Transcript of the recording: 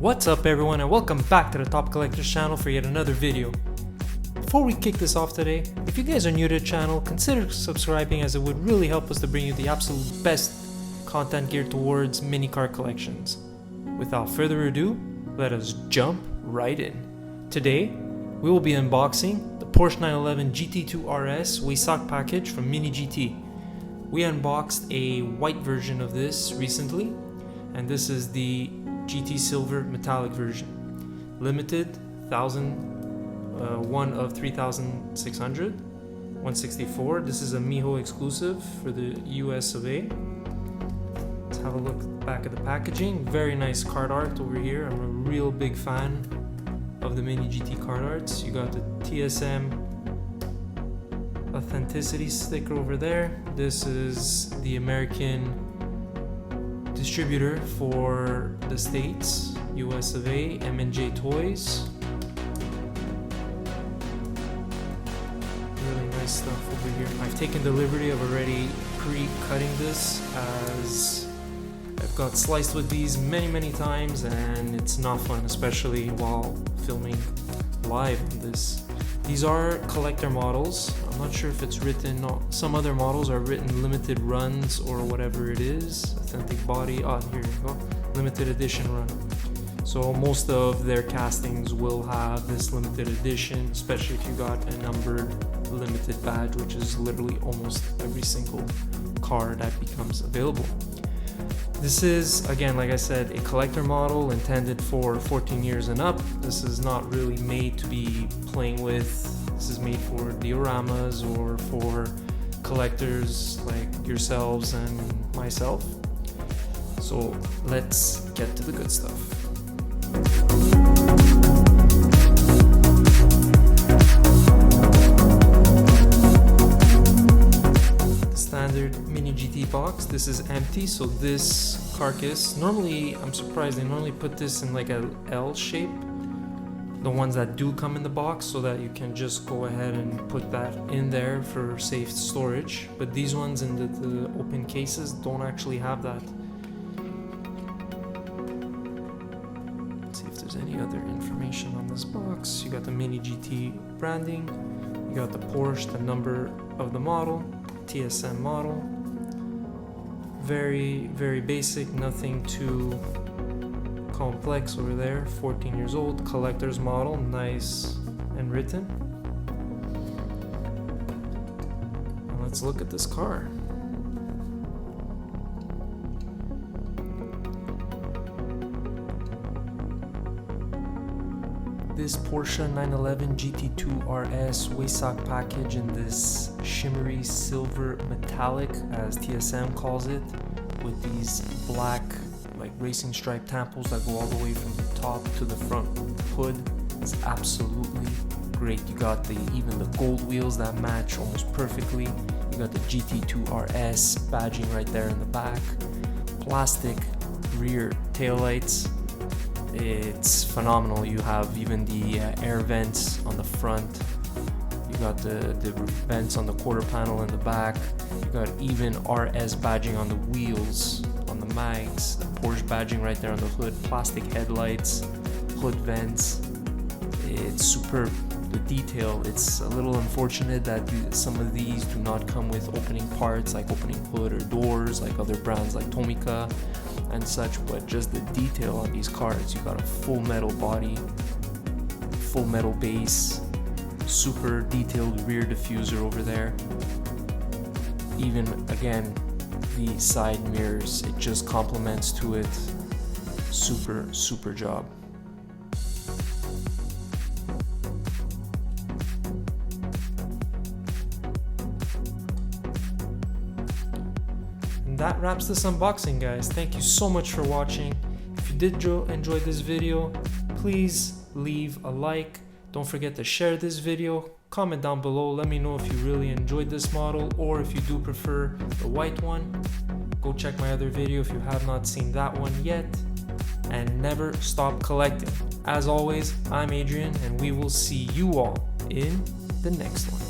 What's up everyone, and welcome back to the Top Collectors channel for yet another video. Before we kick this off today, if you guys are new to the channel, consider subscribing as it would really help us to bring you the absolute best content geared towards mini car collections. Without further ado, let us jump right in. Today, we will be unboxing the Porsche 911 GT2 RS Weissach Package from Mini GT. We unboxed a white version of this recently, and this is the GT Silver Metallic version. Limited, 1 of 3,600, 164. This is a Miho exclusive for the US of A. Let's have a look back at the packaging. Very nice card art over here. I'm a real big fan of the Mini GT card arts. You got the TSM authenticity sticker over there. This is the American distributor for the States, US of A, M&J Toys. Really nice stuff over here. I've taken the liberty of already pre-cutting this, as I've got sliced with these many times and it's not fun, especially while filming live on this. These are collector models. I'm not sure if it's written, some other models are written limited runs or whatever it is. Authentic body, here you go, limited edition run. So most of their castings will have this limited edition, especially if you got a numbered limited badge, which is literally almost every single car that becomes available. This is, again, like I said, a collector model intended for 14 years and up. This is not really made to be playing with. This is made for dioramas or for collectors like yourselves and myself. So let's get to the good stuff. Standard Mini GT box. This is empty, so this carcass, normally I'm surprised they normally put this in like a L shape, the ones that do come in the box, so that you can just go ahead and put that in there for safe storage, but these ones in the open cases don't actually have that. Let's see if there's any other information on this box. You got the Mini GT branding, you got the Porsche, the number of the model, TSM model. Very basic, nothing too complex over there. 14 years old, collector's model, nice and written. And let's look at this car. This Porsche 911 GT2 RS Weissach Package in this shimmery silver metallic, as TSM calls it, with these black like racing stripe tampos that go all the way from the top to the front hood. It's absolutely great. You got even the gold wheels that match almost perfectly. You got the GT2 RS badging right there in the back. Plastic rear taillights. It's phenomenal. You have even the air vents on the front. You got the vents on the quarter panel in the back. You got even RS badging on the wheels, on the mags, the Porsche badging right there on the hood, plastic headlights, hood vents. It's superb. The detail, it's a little unfortunate that some of these do not come with opening parts like opening hood or doors like other brands like Tomica and such, but just the detail on these cars. You got a full metal body, full metal base, super detailed rear diffuser over there. Even again, the side mirrors, it just complements to it. Super job. That wraps this unboxing, guys. Thank you so much for watching. If you did enjoy this video, please leave a like. Don't forget to share this video. Comment down below. Let me know if you really enjoyed this model, or if you do prefer the white one. Go check my other video if you have not seen that one yet. And never stop collecting. As always, I'm Adrian, and we will see you all in the next one.